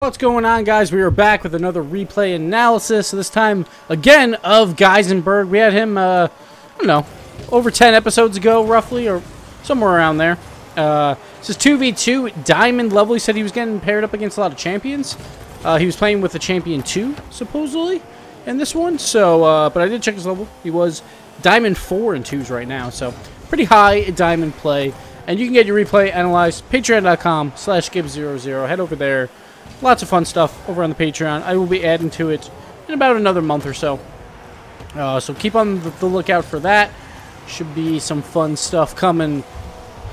What's going on, guys? We are back with another replay analysis, this time again of Gisenberg. We had him I don't know, over 10 episodes ago roughly, or somewhere around there. This is 2v2 diamond level. He said he was getting paired up against a lot of champions. He was playing with the champion 2 supposedly in this one, so but I did check his level. He was diamond 4 in 2s right now, so pretty high diamond play. And you can get your replay analyzed patreon.com/Gibbs00. Head over there. Lots of fun stuff over on the Patreon. I will be adding to it in about another month or so. So keep on the lookout for that. Should be some fun stuff coming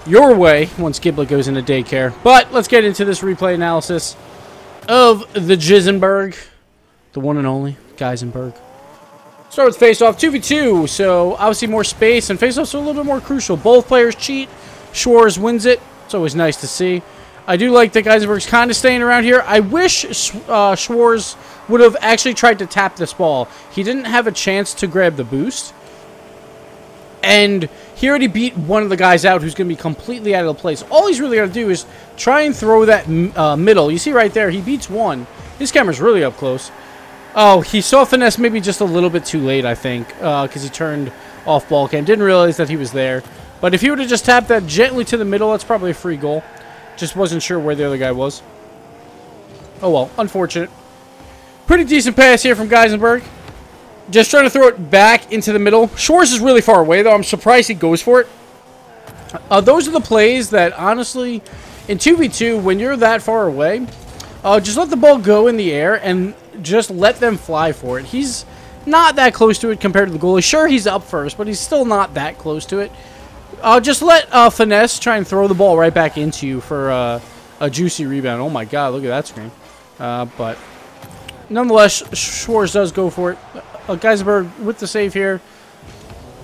your way once Gibbs goes into daycare. But let's get into this replay analysis of the Gisenberg. The one and only Gisenberg. Start with face-off 2v2. So obviously more space, and face-offs are a little bit more crucial. Both players cheat. Schwarz wins it. It's always nice to see. I do like that Gisenberg's kind of staying around here. I wish Schwarz would have actually tried to tap this ball. He didn't have a chance to grab the boost. And he already beat one of the guys out who's going to be completely out of the place. All he's really got to do is try and throw that middle. You see right there, he beats one. His camera's really up close. Oh, he saw finesse maybe just a little bit too late, I think, because he turned off ball cam. Didn't realize that he was there. But if he would have just tapped that gently to the middle, that's probably a free goal. Just wasn't sure where the other guy was. Oh well, unfortunate. Pretty decent pass here from Gisenberg. Just trying to throw it back into the middle. Schwarz is really far away, though. I'm surprised he goes for it. Those are the plays that, honestly, in 2v2, when you're that far away, just let the ball go in the air and just let them fly for it. He's not that close to it compared to the goalie. Sure, he's up first, but he's still not that close to it. Just let Finesse try and throw the ball right back into you for a juicy rebound. Oh my god, look at that screen. But nonetheless, Schwarz does go for it. Gisenberg with the save here.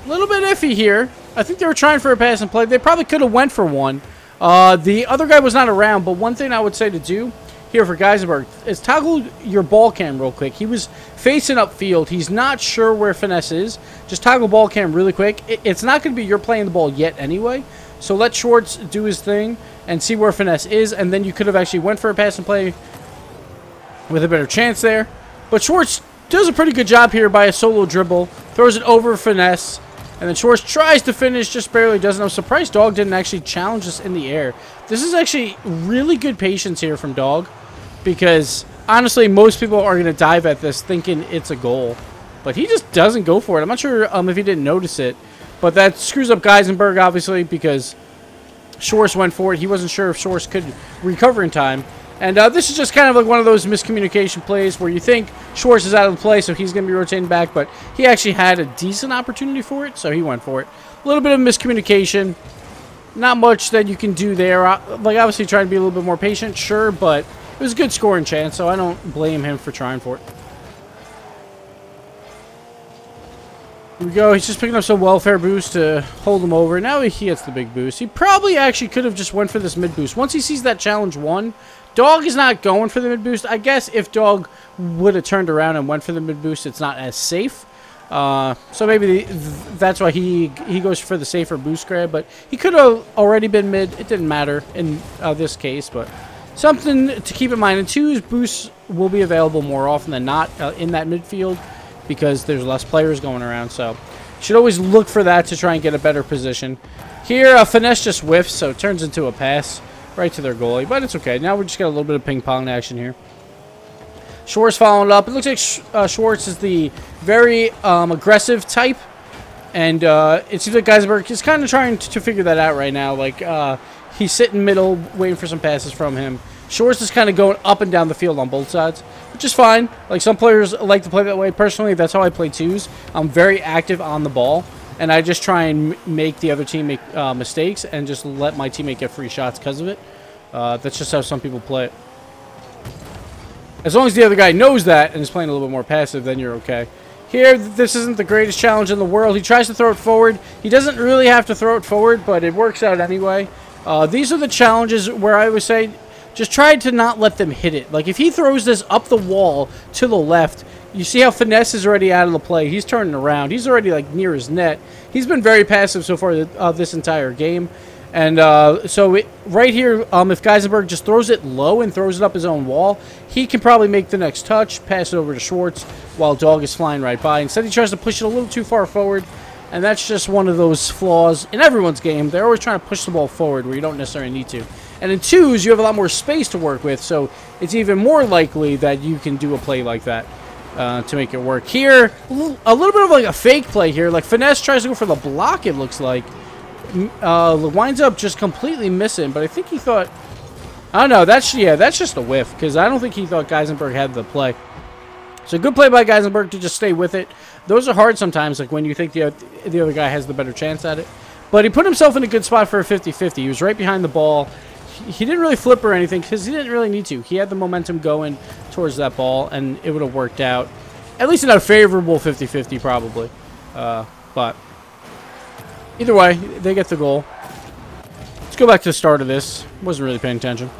A little bit iffy here. I think they were trying for a pass and play. They probably could have went for one. The other guy was not around, but one thing I would say to do here for Gisenberg is toggle your ball cam real quick. He was facing upfield. He's not sure where Finesse is. Just toggle ball cam really quick. It's not going to be you're playing the ball yet anyway. So let Schwarz do his thing and see where Finesse is. And then you could have actually went for a pass and play with a better chance there. But Schwarz does a pretty good job here by a solo dribble. Throws it over Finesse. And then Schwarz tries to finish, just barely doesn't. I'm surprised Dog didn't actually challenge this in the air. This is actually really good patience here from Dog. Because, honestly, most people are going to dive at this thinking it's a goal. But he just doesn't go for it. I'm not sure if he didn't notice it. But that screws up Gisenberg, obviously, because Schwarz went for it. He wasn't sure if Schwarz could recover in time. And this is just kind of like one of those miscommunication plays where you think Schwarz is out of the play, so he's going to be rotating back. But he actually had a decent opportunity for it, so he went for it. A little bit of miscommunication. Not much that you can do there. Like, obviously, trying to be a little bit more patient, sure, but it was a good scoring chance, so I don't blame him for trying for it. Here we go. He's just picking up some welfare boost to hold him over. Now he gets the big boost. He probably actually could have just went for this mid boost. Once he sees that challenge won, Dog is not going for the mid boost. I guess if Dog would have turned around and went for the mid boost, it's not as safe. So maybe that's why he goes for the safer boost grab. But he could have already been mid. It didn't matter in this case, but something to keep in mind. In 2s, boosts will be available more often than not in that midfield because there's less players going around. So you should always look for that to try and get a better position. Here, Finesse just whiffs, so it turns into a pass right to their goalie. But it's okay. Now we just got a little bit of ping-pong action here. Schwarz following it up. It looks like Schwarz is the very aggressive type. And it seems like Gisenberg is kind of trying to figure that out right now. Like, he's sitting middle, waiting for some passes from him. Schwarz is kind of going up and down the field on both sides, which is fine. Like, some players like to play that way. Personally, that's how I play 2s. I'm very active on the ball, and I just try and make the other team make mistakes and just let my teammate get free shots because of it. That's just how some people play it. As long as the other guy knows that and is playing a little bit more passive, then you're okay. Here, this isn't the greatest challenge in the world. He tries to throw it forward. He doesn't really have to throw it forward, but it works out anyway. These are the challenges where I would say just try to not let them hit it. Like, if he throws this up the wall to the left, you see how Finesse is already out of the play. He's turning around. He's already, like, near his net. He's been very passive so far this entire game. And so right here, if Gisenberg just throws it low and throws it up his own wall, he can probably make the next touch, pass it over to Schwartz while Dog is flying right by. Instead, he tries to push it a little too far forward, and that's just one of those flaws in everyone's game. They're always trying to push the ball forward where you don't necessarily need to. And in twos, you have a lot more space to work with, so it's even more likely that you can do a play like that to make it work. Here, a little bit of like a fake play here. Like Finesse tries to go for the block, it looks like. Winds up just completely missing, but I think he thought, I don't know, that's just a whiff, because I don't think he thought Gisenberg had the play. So good play by Gisenberg to just stay with it. Those are hard sometimes, like when you think the other guy has the better chance at it. But he put himself in a good spot for a 50-50. He was right behind the ball. He didn't really flip or anything, because he didn't really need to. He had the momentum going towards that ball, and it would have worked out. At least in a favorable 50-50, probably. But either way, they get the goal. Let's go back to the start of this. Wasn't really paying attention.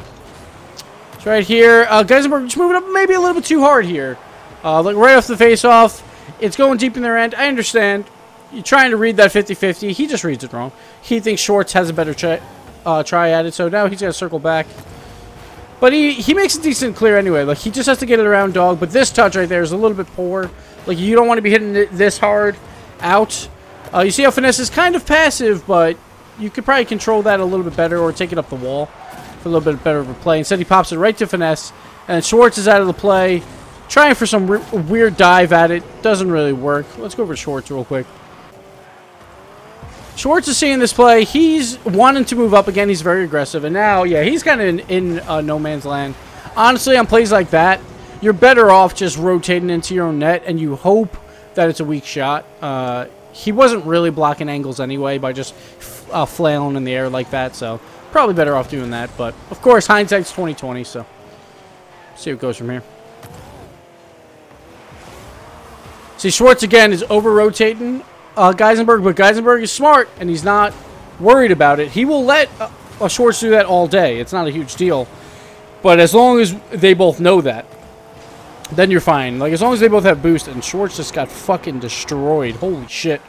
It's right here. Gisenberg just moving up maybe a little bit too hard here. Like right off the face-off. It's going deep in their end. I understand. You're trying to read that 50-50. He just reads it wrong. He thinks Schwartz has a better try at it, so now he's got to circle back. But he makes a decent clear anyway. Like, he just has to get it around Dog. But this touch right there is a little bit poor. Like, you don't want to be hitting it this hard out. You see how Finesse is kind of passive, but you could probably control that a little bit better or take it up the wall for a little bit better of a play. Instead, he pops it right to Finesse, and Schwartz is out of the play, trying for some weird dive at it. Doesn't really work. Let's go over to Schwartz real quick. Schwartz is seeing this play. He's wanting to move up again. He's very aggressive, and now, yeah, he's kind of in no man's land. Honestly, on plays like that, you're better off just rotating into your own net, and you hope that it's a weak shot. He wasn't really blocking angles anyway by just flailing in the air like that, so probably better off doing that. But, of course, hindsight's 20/20, so see what goes from here. See, Schwartz, again, is over-rotating Gisenberg, but Gisenberg is smart, and he's not worried about it. He will let Schwartz do that all day. It's not a huge deal. But as long as they both know that, then you're fine. Like, as long as they both have boost, and Schwartz just got fucking destroyed. Holy shit.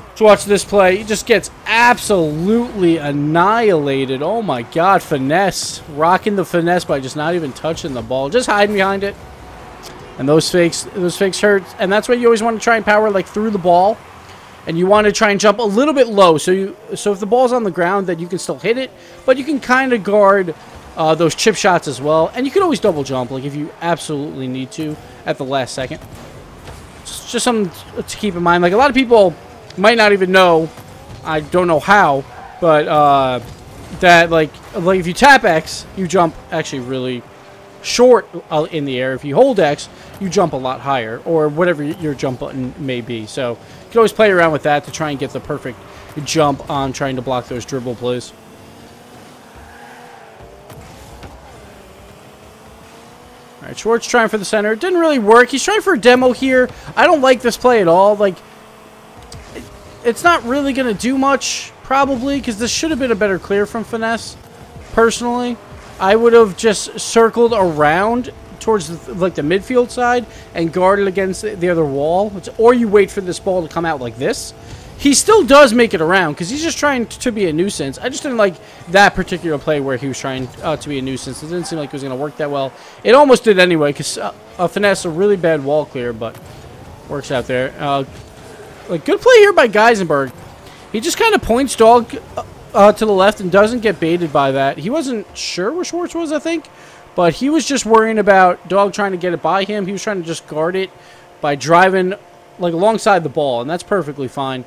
Let's watch this play. He just gets absolutely annihilated. Oh my god, Finesse. Rocking the Finesse by just not even touching the ball. Just hiding behind it. And those fakes hurt. And that's why you always want to try and power, like, through the ball. And you want to try and jump a little bit low. So if the ball's on the ground, then you can still hit it. But you can kind of guard those chip shots as well. And you can always double jump, like, if you absolutely need to at the last second. It's just something to keep in mind. Like, a lot of people might not even know, I don't know how, but that, like if you tap X, you jump actually really short in the air. If you hold X, you jump a lot higher, or whatever your jump button may be. So you can always play around with that to try and get the perfect jump on trying to block those dribble plays. All right, Schwartz trying for the center. It didn't really work. He's trying for a demo here. I don't like this play at all. Like, it's not really going to do much, probably, because this should have been a better clear from Finesse, personally. I would have just circled around towards the midfield side and guarded against the other wall. Or you wait for this ball to come out like this. He still does make it around because he's just trying to be a nuisance. I just didn't like that particular play where he was trying to be a nuisance. It didn't seem like it was going to work that well. It almost did anyway because Finesse a really bad wall clear, but works out there. Like, good play here by Gisenberg. He just kind of points Dog to the left and doesn't get baited by that. He wasn't sure where Schwartz was, I think, but he was just worrying about Dog trying to get it by him. He was trying to just guard it by driving, like, alongside the ball, and that's perfectly fine.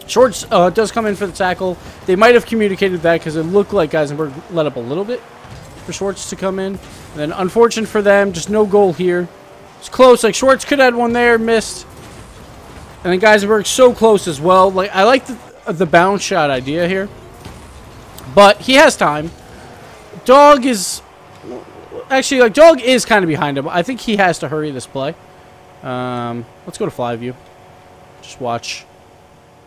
Schwartz does come in for the tackle. They might have communicated that because it looked like Gisenberg let up a little bit for Schwartz to come in. And then, unfortunate for them, just no goal here. It's close. Like, Schwartz could have had one there, missed. And then Gisenberg's so close as well. Like, I like the bounce shot idea here. But he has time. Dog is... Actually, like, Dog is kind of behind him. I think he has to hurry this play. Let's go to fly view. Just watch.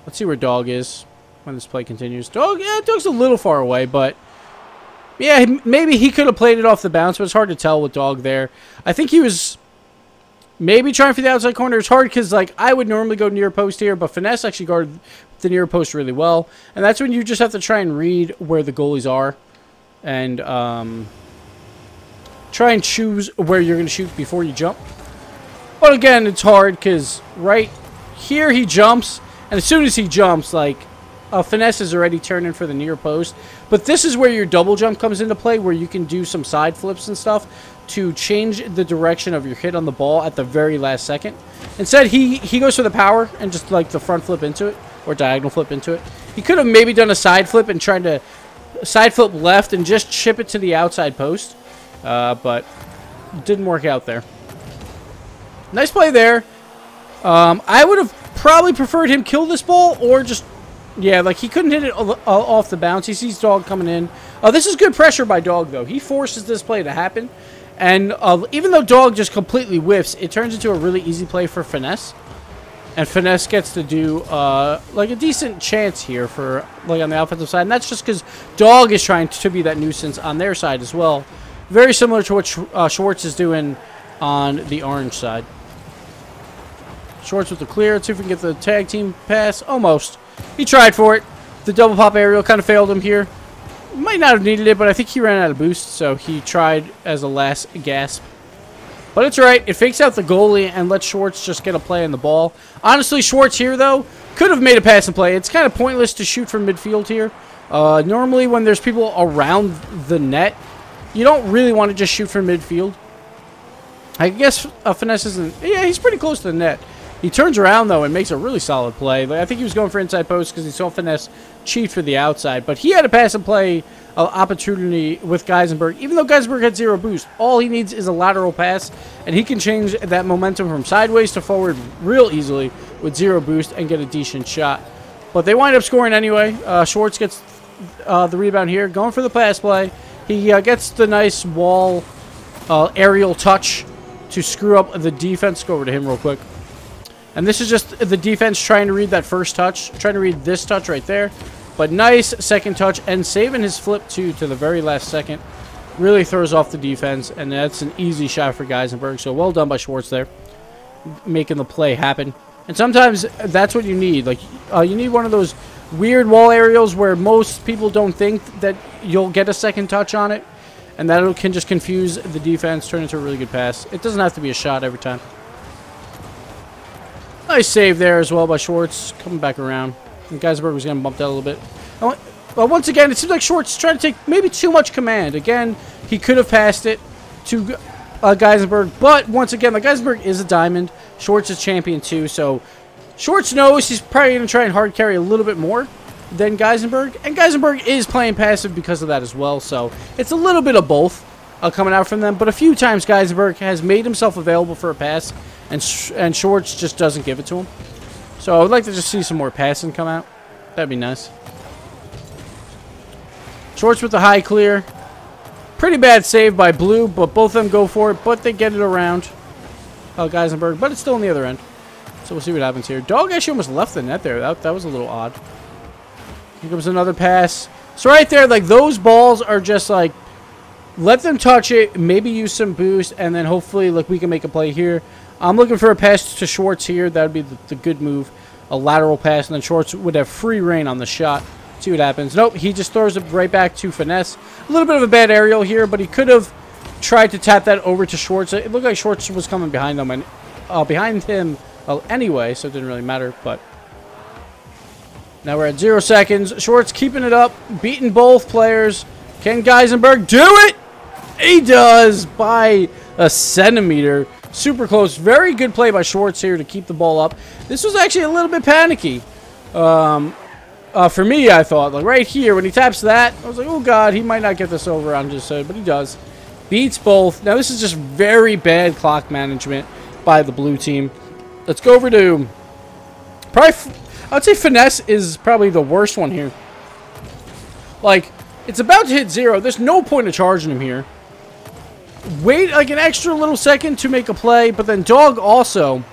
Let's see where Dog is when this play continues. Dog's a little far away, but... Yeah, maybe he could have played it off the bounce, but it's hard to tell with Dog there. I think he was... Maybe trying for the outside corner is hard because, like, I would normally go near post here, but Finesse actually guarded the near post really well. And that's when you just have to try and read where the goalies are and try and choose where you're going to shoot before you jump. But again, it's hard because right here he jumps, and as soon as he jumps, like, Finesse is already turning for the near post. But this is where your double jump comes into play, where you can do some side flips and stuff to change the direction of your hit on the ball at the very last second. Instead, he goes for the power and just, like, the front flip into it, or diagonal flip into it. He could have maybe done a side flip and tried to side flip left and just chip it to the outside post. But didn't work out there. Nice play there. I would have probably preferred him kill this ball or just... Yeah, like, he couldn't hit it off the bounce. He sees Dog coming in. This is good pressure by Dog, though. He forces this play to happen. And even though Dog just completely whiffs, it turns into a really easy play for Finesse. And Finesse gets to do, like, a decent chance here for, like, on the offensive side. And that's just because Dog is trying to be that nuisance on their side as well. Very similar to what Schwartz is doing on the orange side. Schwartz with the clear. Let's see if we can get the tag team pass. Almost. He tried for it. The double pop aerial kind of failed him here. Might not have needed it, but I think he ran out of boost, so he tried as a last gasp. But it's right. It fakes out the goalie and lets Schwartz just get a play on the ball. Honestly, Schwartz here, though, could have made a pass and play. It's kind of pointless to shoot from midfield here. Normally, when there's people around the net, you don't really want to just shoot from midfield. I guess Finesse isn't... Yeah, he's pretty close to the net. He turns around, though, and makes a really solid play. Like, I think he was going for inside post because he saw Finesse cheat for the outside. But he had a pass and play opportunity with Gisenberg. Even though Gisenberg had 0 boost, all he needs is a lateral pass, and he can change that momentum from sideways to forward real easily with 0 boost and get a decent shot. But they wind up scoring anyway. Schwartz gets the rebound here, going for the pass play. He gets the nice wall aerial touch to screw up the defense. Go over to him real quick. And this is just the defense trying to read that first touch, trying to read this touch right there. But nice second touch and saving his flip, too, to the very last second. Really throws off the defense, and that's an easy shot for Gisenberg. So well done by Schwartz there, making the play happen. And sometimes that's what you need. Like, you need one of those weird wall aerials where most people don't think that you'll get a second touch on it. And that can just confuse the defense, turn into a really good pass. It doesn't have to be a shot every time. Nice save there as well by Schwartz, coming back around. And Gisenberg was getting bumped out a little bit. But once again, it seems like Schwartz trying to take maybe too much command. Again, he could have passed it to Gisenberg. But once again, like, Gisenberg is a diamond. Schwartz is champion too. So Schwartz knows he's probably going to try and hard carry a little bit more than Gisenberg. And Gisenberg is playing passive because of that as well. So it's a little bit of both coming out from them. But a few times Gisenberg has made himself available for a pass. And Schwartz just doesn't give it to him. So I would like to just see some more passing come out. That'd be nice. Schwartz with the high clear. Pretty bad save by Blue, but both of them go for it. But they get it around Gisenberg. But it's still on the other end. So we'll see what happens here. Dog actually almost left the net there. That was a little odd. Here comes another pass. So right there, like, those balls are just like, let them touch it, maybe use some boost, and then hopefully, like, we can make a play here. I'm looking for a pass to Schwartz here. That would be the good move. A lateral pass, and then Schwartz would have free reign on the shot. See what happens. Nope, he just throws it right back to Finesse. A little bit of a bad aerial here, but he could have tried to tap that over to Schwartz. It looked like Schwartz was coming behind him, and behind him anyway, so it didn't really matter. But now we're at 0 seconds. Schwartz keeping it up, beating both players. Can Gisenberg do it? He does by a centimeter. Super close. Very good play by Schwartz here to keep the ball up. This was actually a little bit panicky. For me, I thought. Like, right here, when he taps that, I was like, oh, God, he might not get this over on just but he does. Beats both. Now, this is just very bad clock management by the blue team. Let's go over to... Probably, I would say Finesse is probably the worst one here. Like, it's about to hit 0. There's no point of charging him here. Wait like an extra little second to make a play, but then Dog also,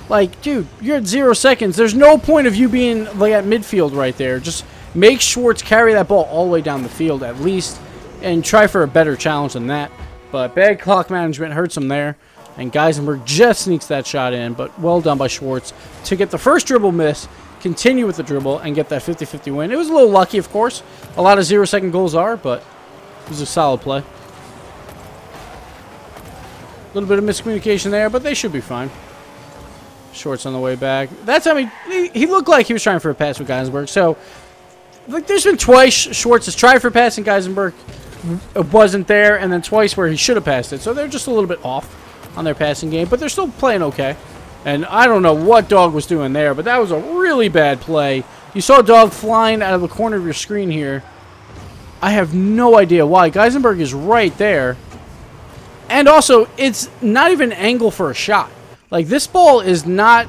like, dude, you're at 0 seconds. There's no point of you being like at midfield right there. Just make Schwartz carry that ball all the way down the field at least, and try for a better challenge than that. But bad clock management hurts him there. And Gisenberg just sneaks that shot in, but well done by Schwartz to get the first dribble miss, continue with the dribble, and get that 50-50 win. It was a little lucky, of course. A lot of 0-second goals are, but it was a solid play. A little bit of miscommunication there, but they should be fine. Schwartz on the way back. That time he looked like he was trying for a pass with Gisenberg. So, like, there's been twice Schwartz has tried for a pass and Gisenberg wasn't there, and then twice where he should have passed it. So they're just a little bit off on their passing game, but they're still playing okay. And I don't know what Dog was doing there, but that was a really bad play. You saw Dog flying out of the corner of your screen here. I have no idea why. Gisenberg is right there. And also, it's not even an angle for a shot. Like, this ball is not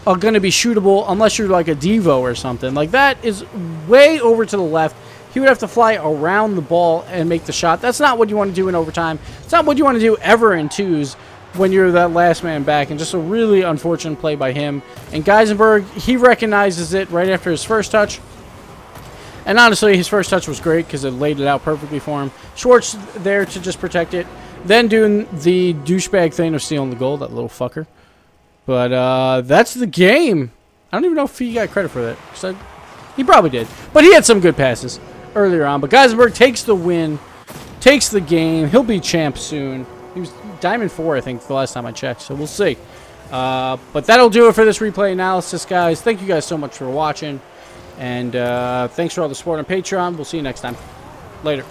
going to be shootable unless you're like a Devo or something. Like, that is way over to the left. He would have to fly around the ball and make the shot. That's not what you want to do in overtime. It's not what you want to do ever in twos when you're that last man back. And just a really unfortunate play by him. And Gisenberg, he recognizes it right after his first touch. And honestly, his first touch was great because it laid it out perfectly for him. Schwartz there to just protect it. Then doing the douchebag thing of stealing the goal, that little fucker. But that's the game. I don't even know if he got credit for that. So he probably did. But he had some good passes earlier on. But Gisenberg takes the win, takes the game. He'll be champ soon. He was Diamond 4, I think, the last time I checked. So we'll see. But that'll do it for this replay analysis, guys. Thank you guys so much for watching. And thanks for all the support on Patreon. We'll see you next time. Later.